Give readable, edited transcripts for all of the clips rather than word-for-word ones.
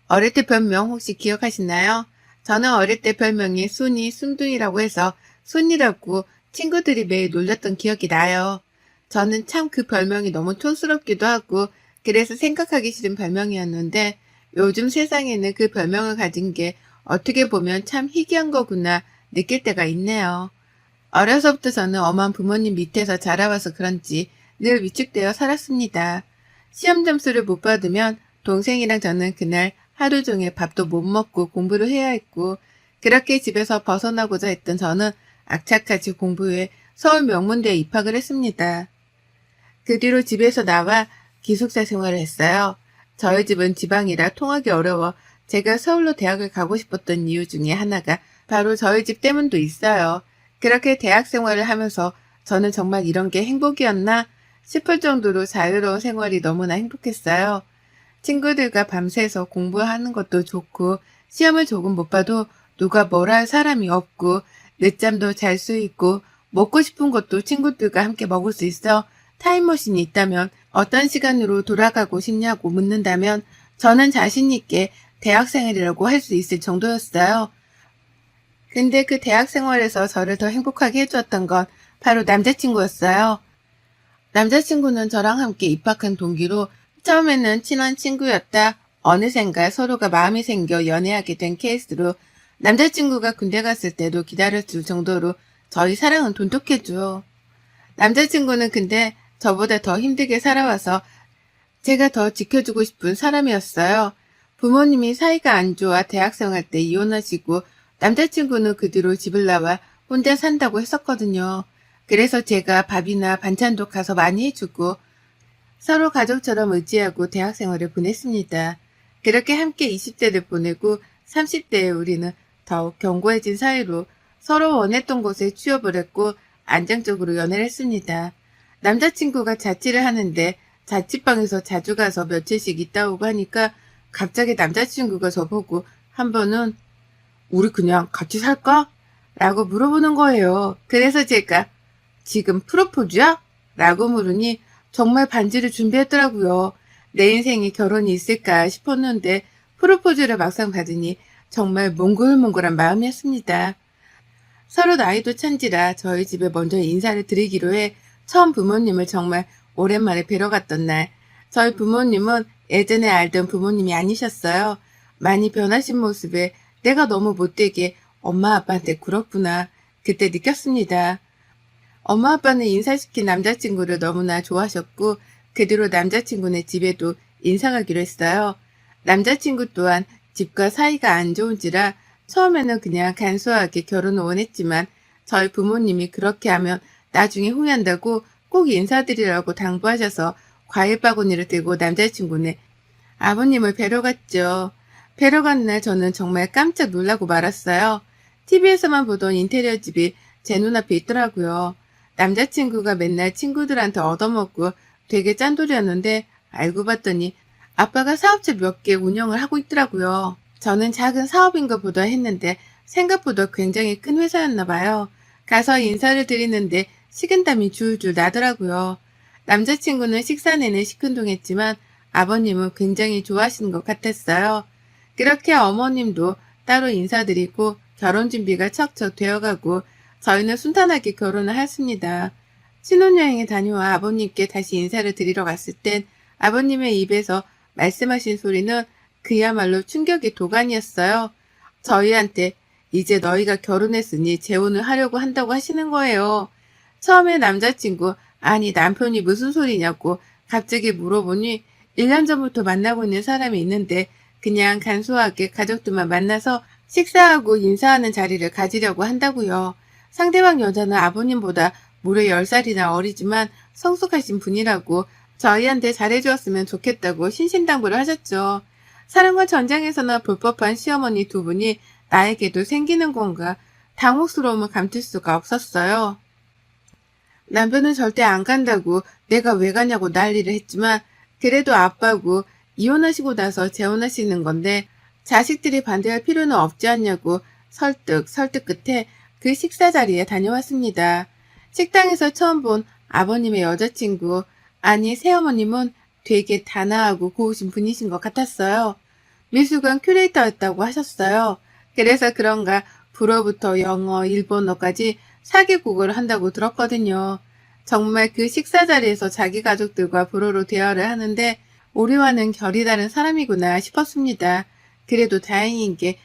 어릴 때 별명 혹시 기억하시나요? 저는 어릴 때 별명이 순이, 순둥이라고 해서 순이라고 친구들이 매일 놀렸던 기억이 나요. 저는 참 그 별명이 너무 촌스럽기도 하고 그래서 생각하기 싫은 별명이었는데 요즘 세상에는 그 별명을 가진 게 어떻게 보면 참 희귀한 거구나 느낄 때가 있네요. 어려서부터 저는 엄한 부모님 밑에서 자라와서 그런지 늘 위축되어 살았습니다. 시험 점수를 못 받으면 동생이랑 저는 그날 하루 종일 밥도 못 먹고 공부를 해야 했고, 그렇게 집에서 벗어나고자 했던 저는 악착같이 공부해 서울 명문대에 입학을 했습니다. 그 뒤로 집에서 나와 기숙사 생활을 했어요. 저희 집은 지방이라 통하기 어려워 제가 서울로 대학을 가고 싶었던 이유 중에 하나가 바로 저희 집 때문도 있어요. 그렇게 대학 생활을 하면서 저는 정말 이런 게 행복이었나 싶을 정도로 자유로운 생활이 너무나 행복했어요. 친구들과 밤새서 공부하는 것도 좋고 시험을 조금 못 봐도 누가 뭐라 할 사람이 없고 늦잠도 잘 수 있고 먹고 싶은 것도 친구들과 함께 먹을 수 있어 타임머신이 있다면 어떤 시간으로 돌아가고 싶냐고 묻는다면 저는 자신 있게 대학생활이라고 할 수 있을 정도였어요. 근데 그 대학 생활에서 저를 더 행복하게 해주었던 건 바로 남자친구였어요. 남자친구는 저랑 함께 입학한 동기로 처음에는 친한 친구였다 어느샌가 서로가 마음이 생겨 연애하게 된 케이스로 남자친구가 군대 갔을 때도 기다려줄 정도로 저희 사랑은 돈독했죠. 남자친구는 근데 저보다 더 힘들게 살아와서 제가 더 지켜주고 싶은 사람이었어요. 부모님이 사이가 안 좋아 대학생활 때 이혼하시고 남자친구는 그 뒤로 집을 나와 혼자 산다고 했었거든요. 그래서 제가 밥이나 반찬도 가서 많이 해주고 서로 가족처럼 의지하고 대학생활을 보냈습니다. 그렇게 함께 20대를 보내고 30대에 우리는 더욱 견고해진 사이로 서로 원했던 곳에 취업을 했고 안정적으로 연애를 했습니다. 남자친구가 자취를 하는데 자취방에서 자주 가서 며칠씩 있다 오고 하니까 갑자기 남자친구가 저보고 한 번은 우리 그냥 같이 살까? 라고 물어보는 거예요. 그래서 제가 지금 프로포즈야? 라고 물으니 정말 반지를 준비했더라고요. 내 인생에 결혼이 있을까 싶었는데 프로포즈를 막상 받으니 정말 몽글몽글한 마음이었습니다. 서로 나이도 찬지라 저희 집에 먼저 인사를 드리기로 해 처음 부모님을 정말 오랜만에 뵈러 갔던 날, 저희 부모님은 예전에 알던 부모님이 아니셨어요. 많이 변하신 모습에 내가 너무 못되게 엄마 아빠한테 굴었구나 그때 느꼈습니다. 엄마 아빠는 인사시킨 남자친구를 너무나 좋아하셨고 그 뒤로 남자친구네 집에도 인사 가기로 했어요. 남자친구 또한 집과 사이가 안 좋은지라 처음에는 그냥 간소하게 결혼을 원했지만 저희 부모님이 그렇게 하면 나중에 후회한다고 꼭 인사드리라고 당부하셔서 과일 바구니를 들고 남자친구네 아버님을 뵈러 갔죠. 뵈러 간 날 저는 정말 깜짝 놀라고 말았어요. TV에서만 보던 인테리어 집이 제 눈앞에 있더라고요. 남자친구가 맨날 친구들한테 얻어먹고 되게 짠돌이었는데 알고 봤더니 아빠가 사업체 몇 개 운영을 하고 있더라고요. 저는 작은 사업인 것보다 했는데 생각보다 굉장히 큰 회사였나 봐요. 가서 인사를 드리는데 식은땀이 줄줄 나더라고요. 남자친구는 식사 내내 시큰둥했지만 아버님은 굉장히 좋아하시는 것 같았어요. 그렇게 어머님도 따로 인사드리고 결혼 준비가 척척 되어가고 저희는 순탄하게 결혼을 했습니다. 신혼여행에 다녀와 아버님께 다시 인사를 드리러 갔을 땐 아버님의 입에서 말씀하신 소리는 그야말로 충격의 도가니였어요. 저희한테 이제 너희가 결혼했으니 재혼을 하려고 한다고 하시는 거예요. 처음에 남자친구, 아니 남편이 무슨 소리냐고 갑자기 물어보니 1년 전부터 만나고 있는 사람이 있는데 그냥 간소하게 가족들만 만나서 식사하고 인사하는 자리를 가지려고 한다고요. 상대방 여자는 아버님보다 무려 10살이나 어리지만 성숙하신 분이라고 저희한테 잘해주었으면 좋겠다고 신신당부를 하셨죠. 사랑과 전쟁에서나 볼 법한 시어머니 두 분이 나에게도 생기는 건가 당혹스러움을 감출 수가 없었어요. 남편은 절대 안 간다고 내가 왜 가냐고 난리를 했지만 그래도 아빠고 이혼하시고 나서 재혼하시는 건데 자식들이 반대할 필요는 없지 않냐고 설득 끝에 그 식사 자리에 다녀왔습니다. 식당에서 처음 본 아버님의 여자친구, 아니 새어머님은 되게 단아하고 고우신 분이신 것 같았어요. 미술관 큐레이터였다고 하셨어요. 그래서 그런가 불어부터 영어, 일본어까지 4개국어를 한다고 들었거든요. 정말 그 식사 자리에서 자기 가족들과 불어로 대화를 하는데 우리와는 결이 다른 사람이구나 싶었습니다. 그래도 다행인 게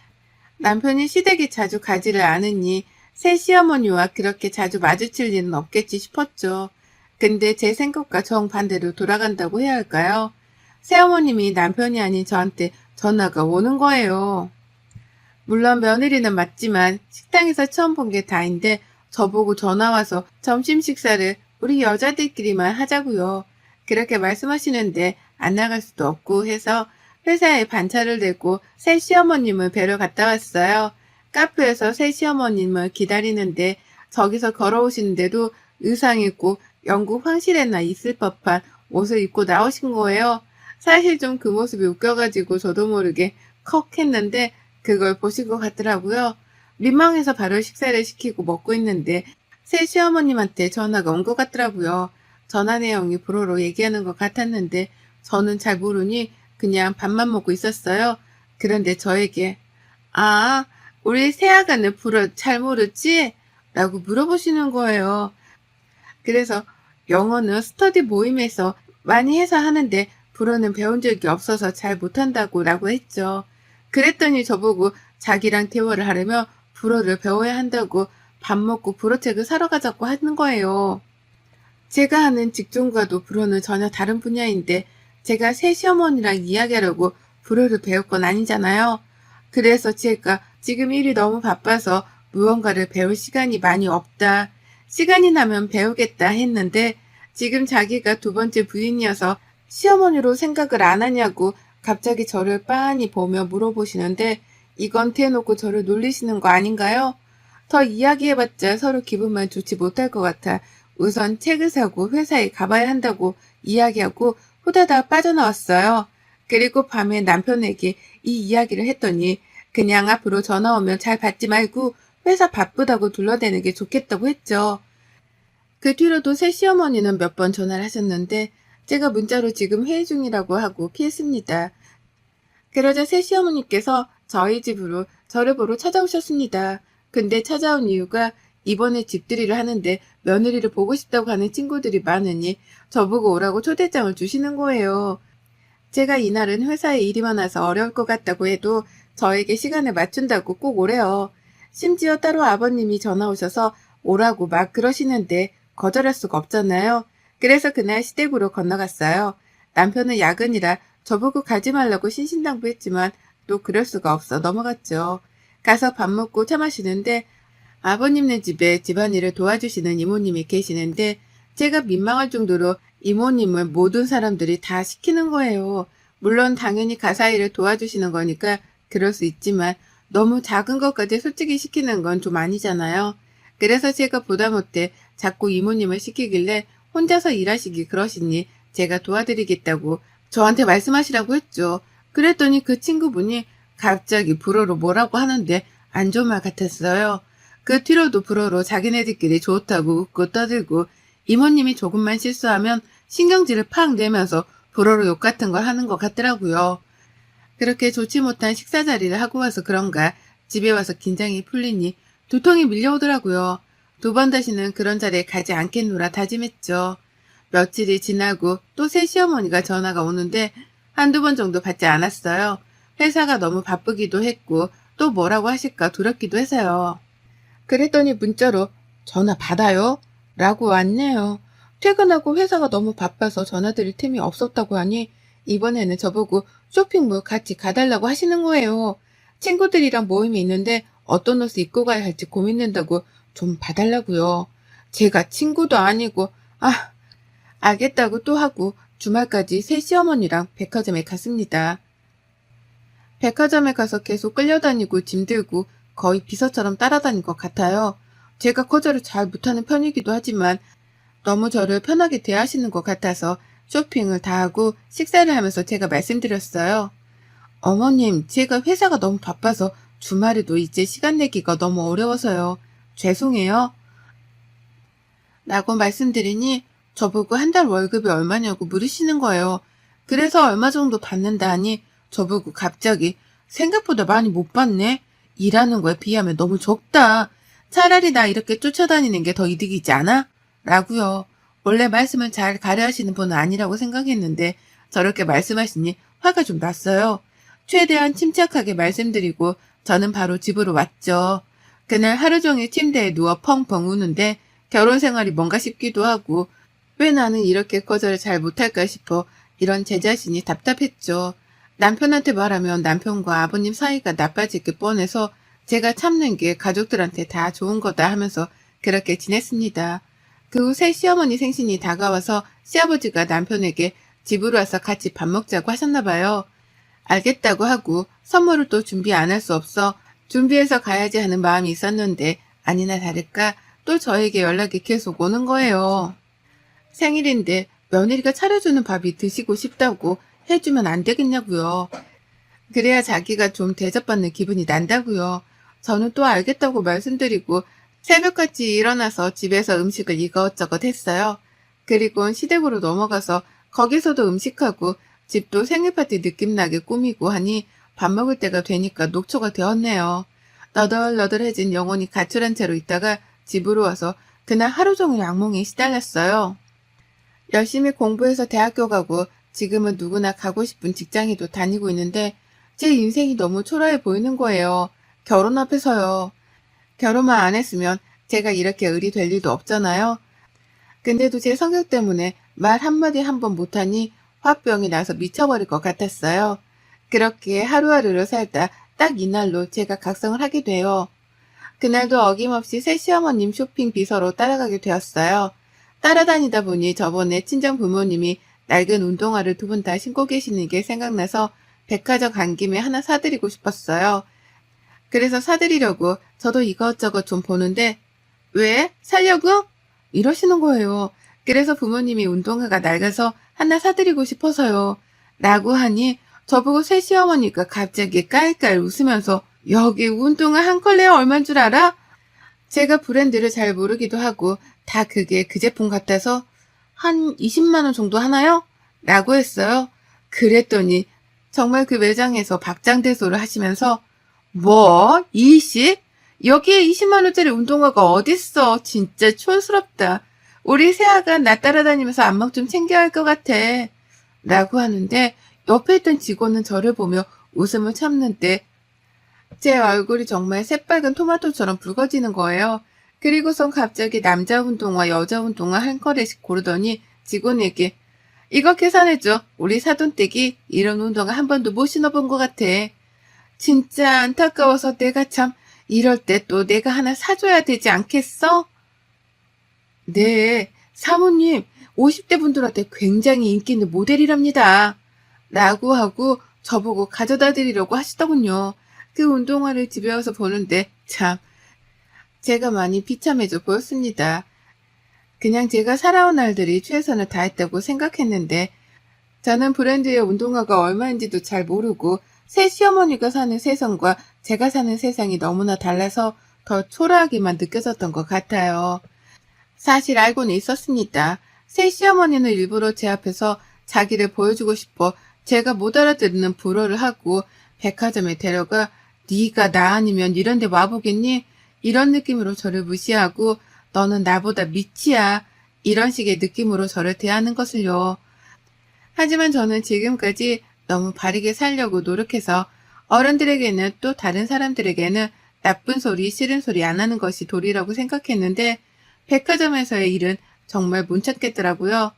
남편이 시댁에 자주 가지를 않으니 새 시어머니와 그렇게 자주 마주칠 일은 없겠지 싶었죠. 근데 제 생각과 정반대로 돌아간다고 해야 할까요? 새어머님이 남편이 아닌 저한테 전화가 오는 거예요. 물론 며느리는 맞지만 식당에서 처음 본 게 다인데 저보고 전화 와서 점심 식사를 우리 여자들끼리만 하자고요. 그렇게 말씀하시는데 안 나갈 수도 없고 해서 회사에 반차를 내고 새 시어머님을 뵈러 갔다 왔어요. 카페에서 새 시어머님을 기다리는데 저기서 걸어오시는데도 의상이 꼭 영국 황실에나 있을 법한 옷을 입고 나오신 거예요. 사실 좀 그 모습이 웃겨가지고 저도 모르게 컥 했는데 그걸 보신 것 같더라고요. 민망해서 바로 식사를 시키고 먹고 있는데 새 시어머님한테 전화가 온 것 같더라고요. 전화 내용이 불어로 얘기하는 것 같았는데 저는 잘 모르니 그냥 밥만 먹고 있었어요. 그런데 저에게 아, 우리 새아가는 불어 잘 모르지? 라고 물어보시는 거예요. 그래서 영어는 스터디 모임에서 많이 해서 하는데 불어는 배운 적이 없어서 잘 못한다고 라고 했죠. 그랬더니 저보고 자기랑 대화를 하려면 불어를 배워야 한다고 밥 먹고 불어책을 사러 가자고 하는 거예요. 제가 하는 직종과도 불어는 전혀 다른 분야인데 제가 새 시어머니랑 이야기하려고 불어를 배울 건 아니잖아요. 그래서 제가 지금 일이 너무 바빠서 무언가를 배울 시간이 많이 없다. 시간이 나면 배우겠다 했는데 지금 자기가 두 번째 부인이어서 시어머니로 생각을 안 하냐고 갑자기 저를 빤히 보며 물어보시는데 이건 대놓고 저를 놀리시는 거 아닌가요? 더 이야기해봤자 서로 기분만 좋지 못할 것 같아 우선 책을 사고 회사에 가봐야 한다고 이야기하고 후다닥 빠져나왔어요. 그리고 밤에 남편에게 이 이야기를 했더니 그냥 앞으로 전화 오면 잘 받지 말고 회사 바쁘다고 둘러대는 게 좋겠다고 했죠. 그 뒤로도 새 시어머니는 몇 번 전화를 하셨는데 제가 문자로 지금 회의 중이라고 하고 피했습니다. 그러자 새 시어머니께서 저희 집으로 저를 보러 찾아오셨습니다. 근데 찾아온 이유가 이번에 집들이를 하는데 며느리를 보고 싶다고 하는 친구들이 많으니 저보고 오라고 초대장을 주시는 거예요. 제가 이날은 회사에 일이 많아서 어려울 것 같다고 해도 저에게 시간을 맞춘다고 꼭 오래요. 심지어 따로 아버님이 전화 오셔서 오라고 막 그러시는데 거절할 수가 없잖아요. 그래서 그날 시댁으로 건너갔어요. 남편은 야근이라 저보고 가지 말라고 신신당부했지만 또 그럴 수가 없어 넘어갔죠. 가서 밥 먹고 차 마시는데 아버님네 집에 집안일을 도와주시는 이모님이 계시는데 제가 민망할 정도로 이모님을 모든 사람들이 다 시키는 거예요. 물론 당연히 가사일을 도와주시는 거니까 그럴 수 있지만 너무 작은 것까지 솔직히 시키는 건 좀 아니잖아요. 그래서 제가 보다 못해 자꾸 이모님을 시키길래 혼자서 일하시기 그러시니 제가 도와드리겠다고 저한테 말씀하시라고 했죠. 그랬더니 그 친구분이 갑자기 불어로 뭐라고 하는데 안 좋은 말 같았어요. 그 뒤로도 불어로 자기네들끼리 좋다고 웃고 떠들고 이모님이 조금만 실수하면 신경질을 팍 내면서 불어로 욕 같은 걸 하는 것 같더라고요. 그렇게 좋지 못한 식사 자리를 하고 와서 그런가 집에 와서 긴장이 풀리니 두통이 밀려오더라고요. 두 번 다시는 그런 자리에 가지 않겠노라 다짐했죠. 며칠이 지나고 또 새 시어머니가 전화가 오는데 한두 번 정도 받지 않았어요. 회사가 너무 바쁘기도 했고 또 뭐라고 하실까 두렵기도 해서요. 그랬더니 문자로 전화 받아요? 라고 왔네요. 퇴근하고 회사가 너무 바빠서 전화드릴 틈이 없었다고 하니 이번에는 저보고 쇼핑몰 같이 가달라고 하시는 거예요. 친구들이랑 모임이 있는데 어떤 옷을 입고 가야 할지 고민된다고 좀 봐달라고요. 제가 친구도 아니고 알겠다고 또 하고 주말까지 새 시어머니랑 백화점에 갔습니다. 백화점에 가서 계속 끌려다니고 짐 들고 거의 비서처럼 따라다닌 것 같아요. 제가 거절을 잘 못하는 편이기도 하지만 너무 저를 편하게 대하시는 것 같아서 쇼핑을 다 하고 식사를 하면서 제가 말씀드렸어요. 어머님, 제가 회사가 너무 바빠서 주말에도 이제 시간 내기가 너무 어려워서요. 죄송해요. 라고 말씀드리니 저보고 한 달 월급이 얼마냐고 물으시는 거예요. 그래서 얼마 정도 받는다 하니 저보고 갑자기 생각보다 많이 못 받네. 일하는 거에 비하면 너무 적다. 차라리 나 이렇게 쫓아다니는 게 더 이득이지 않아? 라고요. 원래 말씀을 잘 가려하시는 분은 아니라고 생각했는데 저렇게 말씀하시니 화가 좀 났어요. 최대한 침착하게 말씀드리고 저는 바로 집으로 왔죠. 그날 하루 종일 침대에 누워 펑펑 우는데 결혼 생활이 뭔가 싶기도 하고 왜 나는 이렇게 거절을 잘 못할까 싶어 이런 제 자신이 답답했죠. 남편한테 말하면 남편과 아버님 사이가 나빠질 게 뻔해서 제가 참는 게 가족들한테 다 좋은 거다 하면서 그렇게 지냈습니다. 그 후 새 시어머니 생신이 다가와서 시아버지가 남편에게 집으로 와서 같이 밥 먹자고 하셨나 봐요. 알겠다고 하고 선물을 또 준비 안 할 수 없어 준비해서 가야지 하는 마음이 있었는데 아니나 다를까 또 저에게 연락이 계속 오는 거예요. 생일인데 며느리가 차려주는 밥이 드시고 싶다고 해주면 안 되겠냐고요. 그래야 자기가 좀 대접받는 기분이 난다고요. 저는 또 알겠다고 말씀드리고 새벽같이 일어나서 집에서 음식을 이것저것 했어요. 그리고 시댁으로 넘어가서 거기서도 음식하고 집도 생일 파티 느낌 나게 꾸미고 하니 밥 먹을 때가 되니까 녹초가 되었네요. 너덜너덜해진 영혼이 가출한 채로 있다가 집으로 와서 그날 하루 종일 악몽에 시달렸어요. 열심히 공부해서 대학교 가고 지금은 누구나 가고 싶은 직장에도 다니고 있는데 제 인생이 너무 초라해 보이는 거예요. 결혼 앞에서요. 결혼만 안 했으면 제가 이렇게 을이 될 일도 없잖아요. 근데도 제 성격 때문에 말 한마디 한 번 못하니 화병이 나서 미쳐버릴 것 같았어요. 그렇게 하루하루를 살다 딱 이날로 제가 각성을 하게 돼요. 그날도 어김없이 새 시어머님 쇼핑 비서로 따라가게 되었어요. 따라다니다 보니 저번에 친정 부모님이 낡은 운동화를 두 분 다 신고 계시는 게 생각나서 백화점 간 김에 하나 사드리고 싶었어요. 그래서 사드리려고 저도 이것저것 좀 보는데 왜? 살려고? 이러시는 거예요. 그래서 부모님이 운동화가 낡아서 하나 사드리고 싶어서요. 라고 하니 저보고 새 시어머니가 갑자기 깔깔 웃으면서 여기 운동화 한 컬레에 얼만 줄 알아? 제가 브랜드를 잘 모르기도 하고 다 그게 그 제품 같아서 한 20만 원 정도 하나요? 라고 했어요. 그랬더니 정말 그 매장에서 박장대소를 하시면서 뭐? 20? 여기에 20만 원짜리 운동화가 어딨어. 진짜 촌스럽다. 우리 새아가 나 따라다니면서 안목 좀 챙겨야 할 것 같아. 라고 하는데 옆에 있던 직원은 저를 보며 웃음을 참는데 제 얼굴이 정말 새빨간 토마토처럼 붉어지는 거예요. 그리고선 갑자기 남자 운동화, 여자 운동화 한 컬레씩 고르더니 직원에게 이거 계산해줘. 우리 사돈댁이 이런 운동화 한 번도 못 신어본 것 같아. 진짜 안타까워서 내가 참 이럴 때 또 내가 하나 사줘야 되지 않겠어? 네, 사모님 50대 분들한테 굉장히 인기 있는 모델이랍니다. 라고 하고 저보고 가져다 드리려고 하시더군요. 그 운동화를 집에 와서 보는데 참 제가 많이 비참해져 보였습니다. 그냥 제가 살아온 날들이 최선을 다했다고 생각했는데 저는 브랜드의 운동화가 얼마인지도 잘 모르고 새 시어머니가 사는 세상과 제가 사는 세상이 너무나 달라서 더 초라하게만 느껴졌던 것 같아요. 사실 알고는 있었습니다. 새 시어머니는 일부러 제 앞에서 자기를 보여주고 싶어 제가 못 알아듣는 불어를 하고 백화점에 데려가 네가 나 아니면 이런 데 와보겠니? 이런 느낌으로 저를 무시하고 너는 나보다 밑이야. 이런 식의 느낌으로 저를 대하는 것을요. 하지만 저는 지금까지 너무 바르게 살려고 노력해서 어른들에게는 또 다른 사람들에게는 나쁜 소리, 싫은 소리 안 하는 것이 도리라고 생각했는데 백화점에서의 일은 정말 못 참겠더라고요.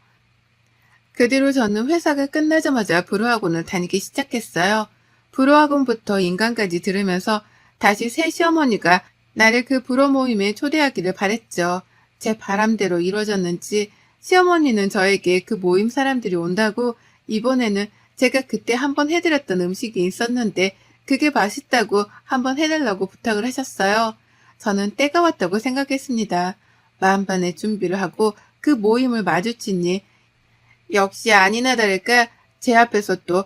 그 뒤로 저는 회사가 끝나자마자 불어학원을 다니기 시작했어요. 불어학원부터 인강까지 들으면서 다시 새 시어머니가 나를 그 불어 모임에 초대하기를 바랬죠. 제 바람대로 이루어졌는지 시어머니는 저에게 그 모임 사람들이 온다고 이번에는 제가 그때 한번 해드렸던 음식이 있었는데 그게 맛있다고 한번 해달라고 부탁을 하셨어요. 저는 때가 왔다고 생각했습니다. 만반의 준비를 하고 그 모임을 마주치니 역시 아니나 다를까 제 앞에서 또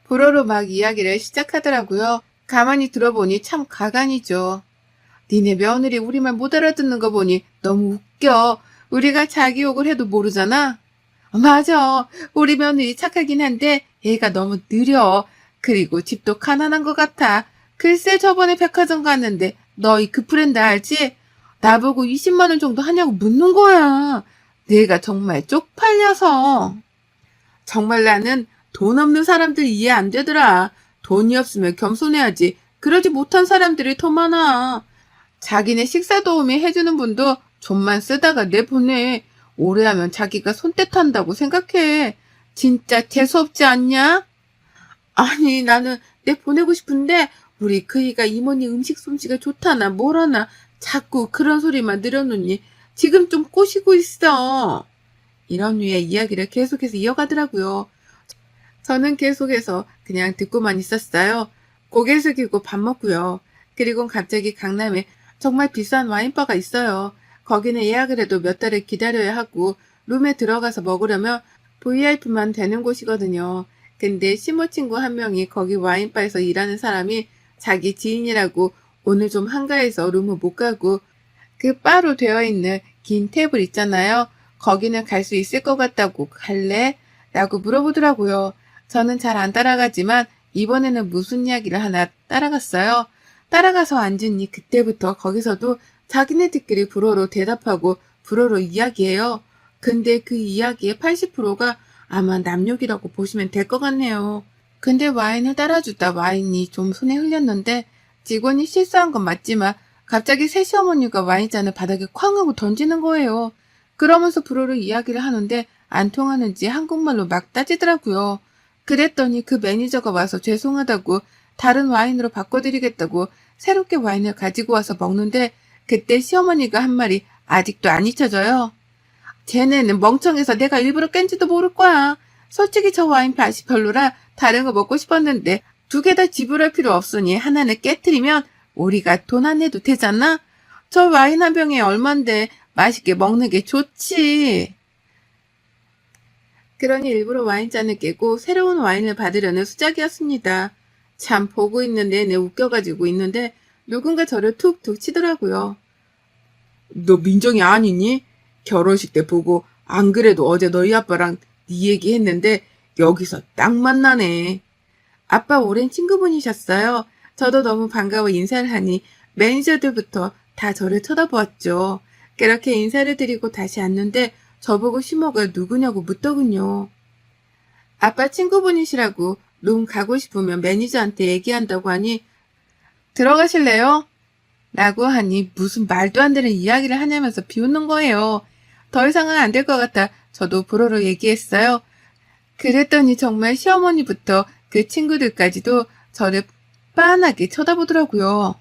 불어로 막 이야기를 시작하더라고요. 가만히 들어보니 참 가관이죠. 니네 며느리 우리말 못 알아듣는 거 보니 너무 웃겨. 우리가 자기 욕을 해도 모르잖아. 맞아. 우리 며느리 착하긴 한데 얘가 너무 느려. 그리고 집도 가난한 것 같아. 글쎄 저번에 백화점 갔는데 너희 그 브랜드 알지? 나보고 20만 원 정도 하냐고 묻는 거야. 내가 정말 쪽팔려서. 정말 나는 돈 없는 사람들 이해 안 되더라. 돈이 없으면 겸손해야지. 그러지 못한 사람들이 더 많아. 자기네 식사 도우미 해주는 분도 좀만 쓰다가 내보내. 오래 하면 자기가 손떼탄다고 생각해. 진짜 재수없지 않냐? 아니 나는 내 보내고 싶은데 우리 그이가 이모니 음식 솜씨가 좋다나 뭐라나 자꾸 그런 소리만 늘어놓니 지금 좀 꼬시고 있어. 이런 류의 이야기를 계속해서 이어가더라고요. 저는 계속해서 그냥 듣고만 있었어요. 고개 숙이고 밥 먹고요. 그리고 갑자기 강남에 정말 비싼 와인바가 있어요. 거기는 예약을 해도 몇 달을 기다려야 하고 룸에 들어가서 먹으려면 VIP만 되는 곳이거든요. 근데 시모 친구 한 명이 거기 와인바에서 일하는 사람이 자기 지인이라고 오늘 좀 한가해서 룸을 못 가고 그 바로 되어 있는 긴 테이블 있잖아요. 거기는 갈 수 있을 것 같다고 갈래? 라고 물어보더라고요. 저는 잘 안 따라가지만 이번에는 무슨 이야기를 하나 따라갔어요. 따라가서 앉으니 그때부터 거기서도 자기네들끼리 불어로 대답하고 불어로 이야기해요. 근데 그 이야기의 80%가 아마 남욕이라고 보시면 될 것 같네요. 근데 와인을 따라주다 와인이 좀 손에 흘렸는데 직원이 실수한 건 맞지만 갑자기 새 시어머니가 와인잔을 바닥에 쾅 하고 던지는 거예요. 그러면서 불어로 이야기를 하는데 안 통하는지 한국말로 막 따지더라고요. 그랬더니 그 매니저가 와서 죄송하다고 다른 와인으로 바꿔드리겠다고 새롭게 와인을 가지고 와서 먹는데 그때 시어머니가 한 말이 아직도 안 잊혀져요. 쟤네는 멍청해서 내가 일부러 깬지도 모를 거야. 솔직히 저 와인 맛이 별로라 다른 거 먹고 싶었는데 2개 다 지불할 필요 없으니 하나는 깨트리면 우리가 돈 안 내도 되잖아? 저 와인 한 병에 얼만데 맛있게 먹는 게 좋지. 그러니 일부러 와인잔을 깨고 새로운 와인을 받으려는 수작이었습니다. 참 보고 있는 내내 웃겨가지고 있는데 누군가 저를 툭툭 치더라고요. 너 민정이 아니니? 결혼식 때 보고 안 그래도 어제 너희 아빠랑 네 얘기했는데 여기서 딱 만나네. 아빠 오랜 친구분이셨어요. 저도 너무 반가워 인사를 하니 매니저들부터 다 저를 쳐다보았죠. 그렇게 인사를 드리고 다시 앉는데 저보고 시모가 누구냐고 묻더군요. 아빠 친구분이시라고 룸 가고 싶으면 매니저한테 얘기한다고 하니 들어가실래요? 라고 하니 무슨 말도 안 되는 이야기를 하냐면서 비웃는 거예요. 더 이상은 안 될 것 같아 저도 불어로 얘기했어요. 그랬더니 정말 시어머니부터 그 친구들까지도 저를 빤하게 쳐다보더라고요.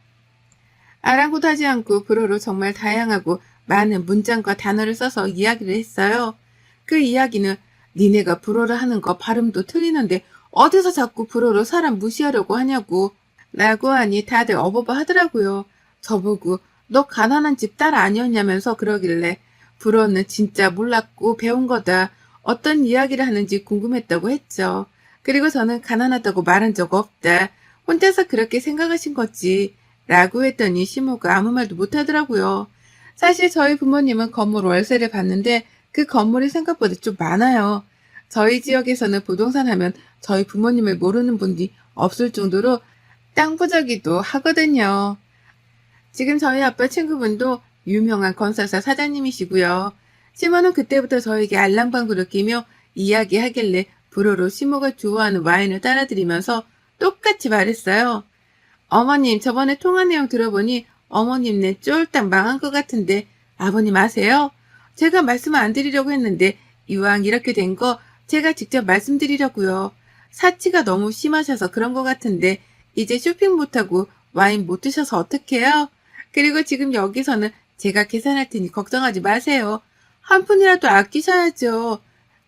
아랑곳하지 않고 불어로 정말 다양하고 많은 문장과 단어를 써서 이야기를 했어요. 그 이야기는 니네가 불어를 하는 거 발음도 틀리는데 어디서 자꾸 불어로 사람 무시하려고 하냐고 라고 하니 다들 어버버 하더라고요. 저보고 너 가난한 집 딸 아니었냐면서 그러길래 불어는 진짜 몰랐고 배운 거다. 어떤 이야기를 하는지 궁금했다고 했죠. 그리고 저는 가난하다고 말한 적 없다. 혼자서 그렇게 생각하신 거지. 라고 했더니 시모가 아무 말도 못하더라고요. 사실 저희 부모님은 건물 월세를 받는데 그 건물이 생각보다 좀 많아요. 저희 지역에서는 부동산 하면 저희 부모님을 모르는 분이 없을 정도로 땅 부자기도 하거든요. 지금 저희 아빠 친구분도 유명한 건설사 사장님이시고요. 시모는 그때부터 저에게 알랑방구를 끼며 이야기하길래 불어로 시모가 좋아하는 와인을 따라드리면서 똑같이 말했어요. 어머님 저번에 통화 내용 들어보니 어머님네 쫄딱 망한 것 같은데 아버님 아세요? 제가 말씀 안 드리려고 했는데 이왕 이렇게 된 거 제가 직접 말씀드리려고요. 사치가 너무 심하셔서 그런 것 같은데 이제 쇼핑 못하고 와인 못 드셔서 어떡해요? 그리고 지금 여기서는 제가 계산할 테니 걱정하지 마세요. 한 푼이라도 아끼셔야죠.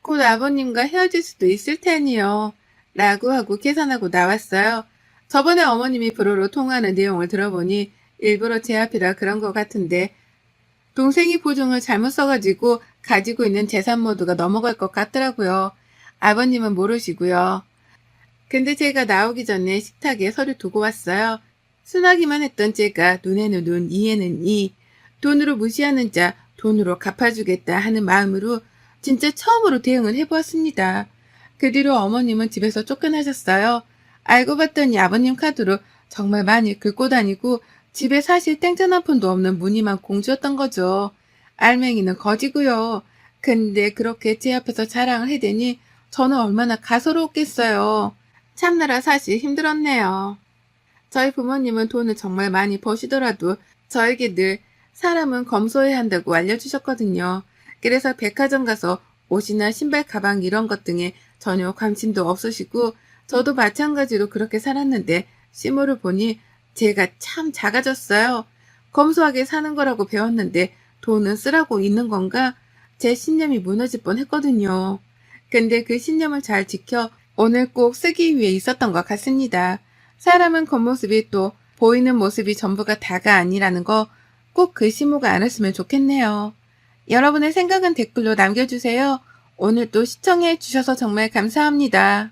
곧 아버님과 헤어질 수도 있을 테니요. 라고 하고 계산하고 나왔어요. 저번에 어머님이 불어로 통화하는 내용을 들어보니 일부러 제 앞이라 그런 것 같은데 동생이 보증을 잘못 써가지고 가지고 있는 재산 모두가 넘어갈 것 같더라고요. 아버님은 모르시고요. 근데 제가 나오기 전에 식탁에 서류 두고 왔어요. 순하기만 했던 제가 눈에는 눈, 이에는 이, 돈으로 무시하는 자 돈으로 갚아주겠다 하는 마음으로 진짜 처음으로 대응을 해보았습니다. 그 뒤로 어머님은 집에서 쫓겨나셨어요. 알고 봤더니 아버님 카드로 정말 많이 긁고 다니고 집에 사실 땡전 한 푼도 없는 무늬만 공주였던 거죠. 알맹이는 거지고요. 근데 그렇게 제 앞에서 자랑을 해대니 저는 얼마나 가소로웠겠어요. 참느라 사실 힘들었네요. 저희 부모님은 돈을 정말 많이 버시더라도 저에게 늘 사람은 검소해야 한다고 알려주셨거든요. 그래서 백화점 가서 옷이나 신발, 가방 이런 것 등에 전혀 관심도 없으시고 저도 마찬가지로 그렇게 살았는데 시모를 보니 제가 참 작아졌어요. 검소하게 사는 거라고 배웠는데 돈은 쓰라고 있는 건가? 제 신념이 무너질 뻔했거든요. 근데 그 신념을 잘 지켜 오늘 꼭 쓰기 위해 있었던 것 같습니다. 사람은 겉모습이 또 보이는 모습이 전부가 다가 아니라는 거 꼭 그 시모가 알았으면 좋겠네요. 여러분의 생각은 댓글로 남겨주세요. 오늘 또 시청해 주셔서 정말 감사합니다.